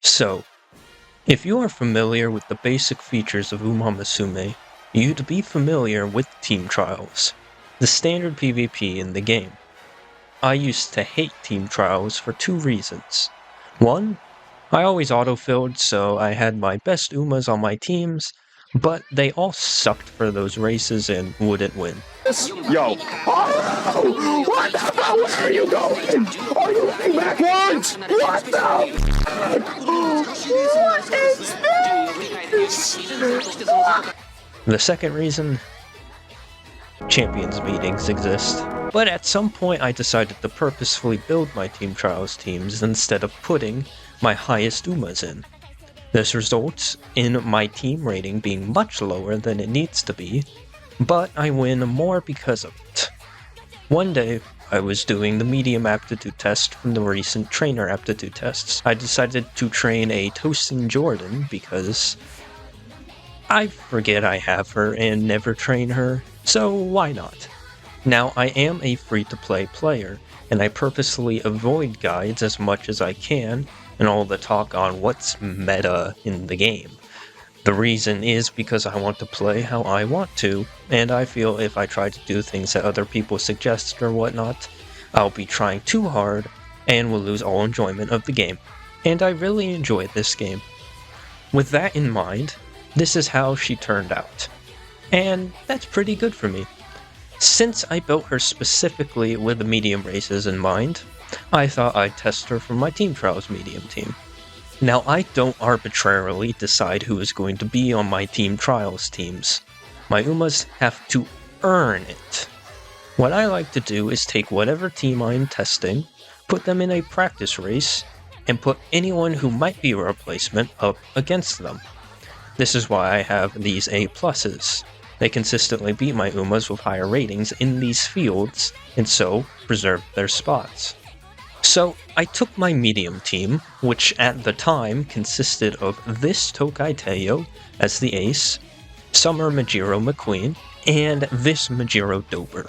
So, if you are familiar with the basic features of Musume, you'd be familiar with team trials, the standard PvP in the game. I used to hate team trials for two reasons. One, I always autofilled, so I had my best Umas on my teams, but they all sucked for those races and wouldn't win. Yo! Oh! What the hell? Where are you going? Are you running backwards? What the? What is this? The second reason, champions meetings exist. But at some point I decided to purposefully build my team trials teams instead of putting my highest Umas in. This results in my team rating being much lower than it needs to be, but I win more because of it. One day, I was doing the medium aptitude test from the recent trainer aptitude tests. I decided to train a Tosen Jordan because I forget I have her and never train her, so why not? Now, I am a free-to-play player, and I purposely avoid guides as much as I can and all the talk on what's meta in the game. The reason is because I want to play how I want to, and I feel if I try to do things that other people suggest or whatnot, I'll be trying too hard and will lose all enjoyment of the game. And I really enjoy this game. With that in mind, this is how she turned out. And that's pretty good for me. Since I built her specifically with the medium races in mind, I thought I'd test her for my Team Trials medium team. Now, I don't arbitrarily decide who is going to be on my Team Trials teams. My Umas have to earn it. What I like to do is take whatever team I'm testing, put them in a practice race, and put anyone who might be a replacement up against them. This is why I have these A+s. They consistently beat my Umas with higher ratings in these fields, and so preserve their spots. So, I took my medium team, which at the time consisted of this Tokai Teio as the ace, Summer Majiro McQueen, and this Majiro Dober.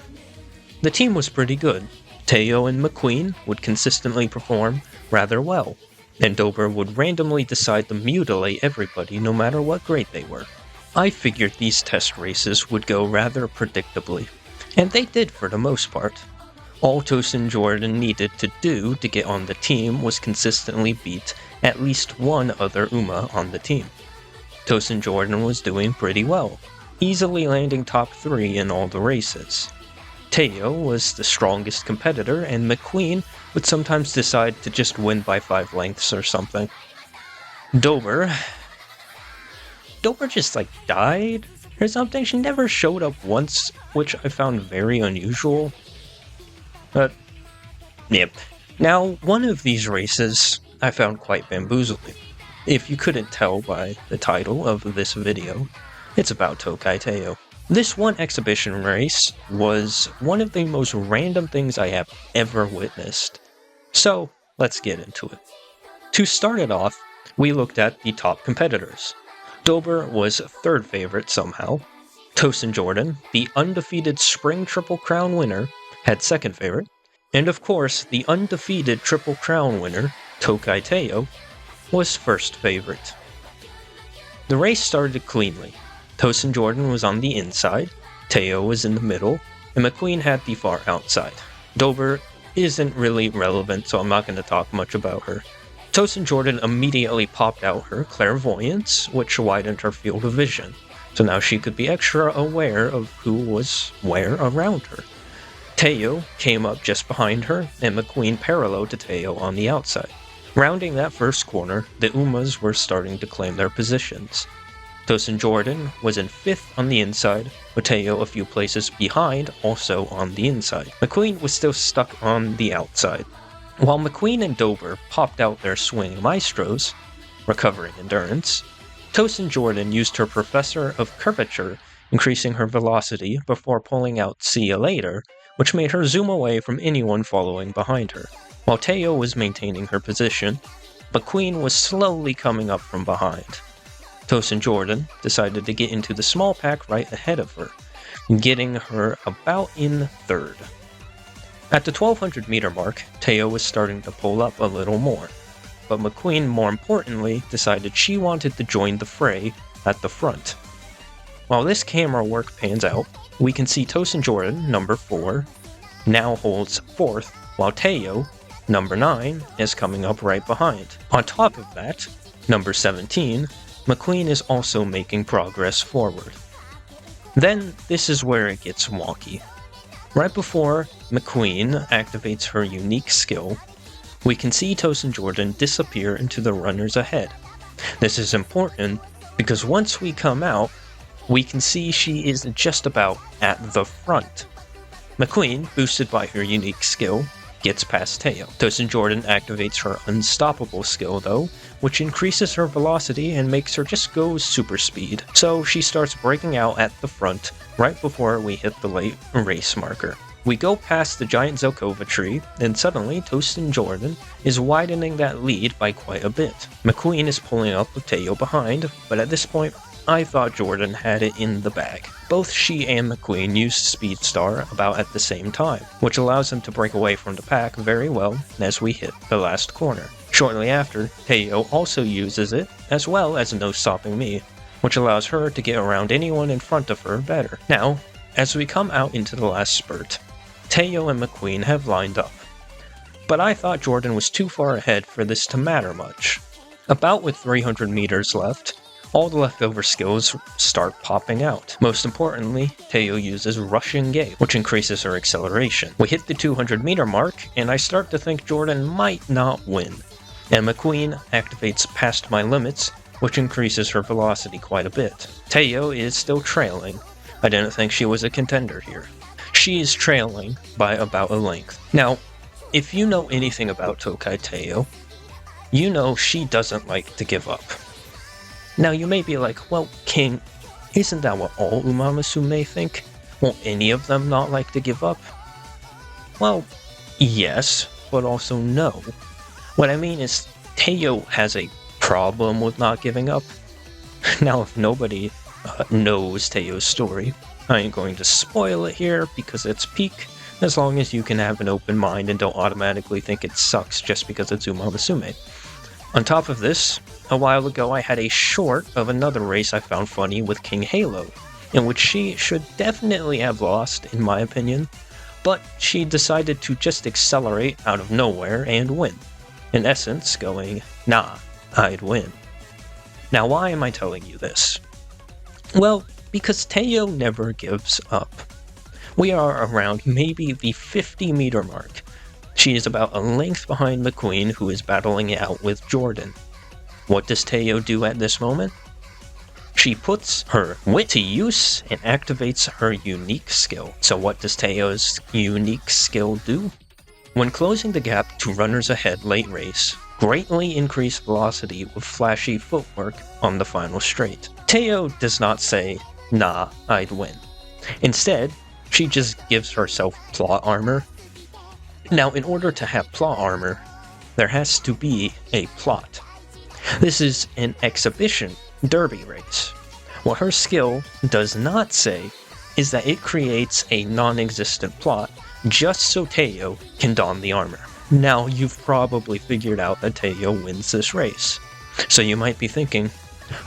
The team was pretty good. Teio and McQueen would consistently perform rather well, and Dober would randomly decide to mutilate everybody no matter what grade they were. I figured these test races would go rather predictably, and they did for the most part. All Tosen Jordan needed to do to get on the team was consistently beat at least one other Uma on the team. Tosen Jordan was doing pretty well, easily landing top 3 in all the races. Teio was the strongest competitor, and McQueen would sometimes decide to just win by 5 lengths or something. Dober just died or something. She never showed up once, which I found very unusual. But, yep. Now, one of these races I found quite bamboozling. If you couldn't tell by the title of this video, it's about Tokai Teio. This one exhibition race was one of the most random things I have ever witnessed. So, let's get into it. To start it off, we looked at the top competitors. Dober was third favorite somehow. Tosen Jordan, the undefeated Spring Triple Crown winner, had second favorite. And of course, the undefeated Triple Crown winner, Tokai Teio, was first favorite. The race started cleanly. Tosen Jordan was on the inside, Teio was in the middle, and McQueen had the far outside. Dober isn't really relevant, so I'm not going to talk much about her. Tosen Jordan immediately popped out her clairvoyance, which widened her field of vision, so now she could be extra aware of who was where around her. Teio came up just behind her, and McQueen parallel to Teio on the outside. Rounding that first corner, the Umas were starting to claim their positions. Tosen Jordan was in 5th on the inside, with Teio a few places behind, also on the inside. McQueen was still stuck on the outside. While McQueen and Dober popped out their swing maestros, recovering endurance, Tosen Jordan used her Professor of Curvature, increasing her velocity before pulling out See Ya Later, which made her zoom away from anyone following behind her. While Teio was maintaining her position, McQueen was slowly coming up from behind. Tosen Jordan decided to get into the small pack right ahead of her, getting her about in 3rd. At the 1200 meter mark, Teio was starting to pull up a little more, but McQueen, more importantly, decided she wanted to join the fray at the front. While this camera work pans out, we can see Tosen Jordan, number 4, now holds 4th, while Teio, number 9, is coming up right behind. On top of that, number 17, McQueen is also making progress forward. Then, this is where it gets wonky. Right before McQueen activates her unique skill, we can see Tosen Jordan disappear into the runners ahead. This is important because once we come out, we can see she is just about at the front. McQueen, boosted by her unique skill, gets past Teio. Tosen Jordan activates her unstoppable skill though, which increases her velocity and makes her just go super speed. So she starts breaking out at the front right before we hit the late race marker. We go past the giant Zelkova tree, and suddenly Tosen Jordan is widening that lead by quite a bit. McQueen is pulling up with Teio behind, but at this point, I thought Jordan had it in the bag. Both she and McQueen use Speed Star about at the same time, which allows them to break away from the pack very well as we hit the last corner. Shortly after, Teio also uses it, as well as No Stopping Me, which allows her to get around anyone in front of her better. Now, as we come out into the last spurt, Teio and McQueen have lined up, but I thought Jordan was too far ahead for this to matter much. About with 300 meters left, all the leftover skills start popping out. Most importantly, Teio uses Rushing Gate, which increases her acceleration. We hit the 200 meter mark, and I start to think Jordan might not win, and McQueen activates Past My Limits, which increases her velocity quite a bit. Teio is still trailing. I didn't think she was a contender here. She is trailing by about a length. Now, if you know anything about Tokai Teio, you know she doesn't like to give up. Now you may be like, well, King, isn't that what all Umamasume think? Won't any of them not like to give up? Well, yes, but also no. What I mean is, Teio has a problem with not giving up. Now, if nobody knows Teio's story, I ain't going to spoil it here because it's peak, as long as you can have an open mind and don't automatically think it sucks just because it's Umamasume. On top of this, a while ago I had a short of another race I found funny with King Halo, in which she should definitely have lost, in my opinion, but she decided to just accelerate out of nowhere and win. In essence, going, nah, I'd win. Now why am I telling you this? Well, because Teio never gives up. We are around maybe the 50 meter mark. She is about a length behind McQueen, who is battling it out with Jordan. What does Teio do at this moment? She puts her wit to use and activates her unique skill. So what does Teio's unique skill do? When closing the gap to runners ahead late race, greatly increased velocity with flashy footwork on the final straight. Teio does not say, nah, I'd win. Instead, she just gives herself plot armor. Now, in order to have plot armor, there has to be a plot. This is an exhibition derby race. What her skill does not say is that it creates a non-existent plot just so Teio can don the armor. Now, you've probably figured out that Teio wins this race. So you might be thinking,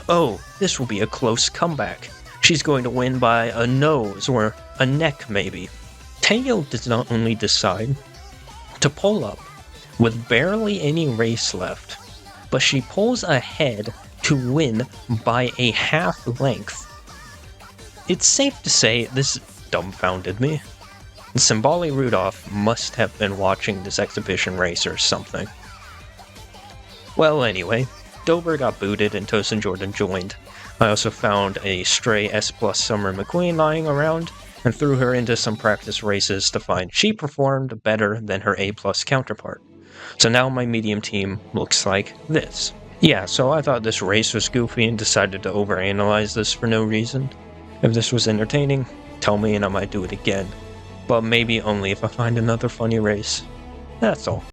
oh, this will be a close comeback. She's going to win by a nose or a neck maybe. Teio does not only decide to pull up with barely any race left, but she pulls ahead to win by a half length. It's safe to say this dumbfounded me. Simbali Rudolph must have been watching this exhibition race or something. Well, anyway, Dober got booted and Tosen Jordan joined. I also found a stray S+ Summer McQueen lying around, and threw her into some practice races to find she performed better than her A+ counterpart. So now my medium team looks like this. Yeah, so I thought this race was goofy and decided to overanalyze this for no reason. If this was entertaining, tell me and I might do it again. But maybe only if I find another funny race. That's all.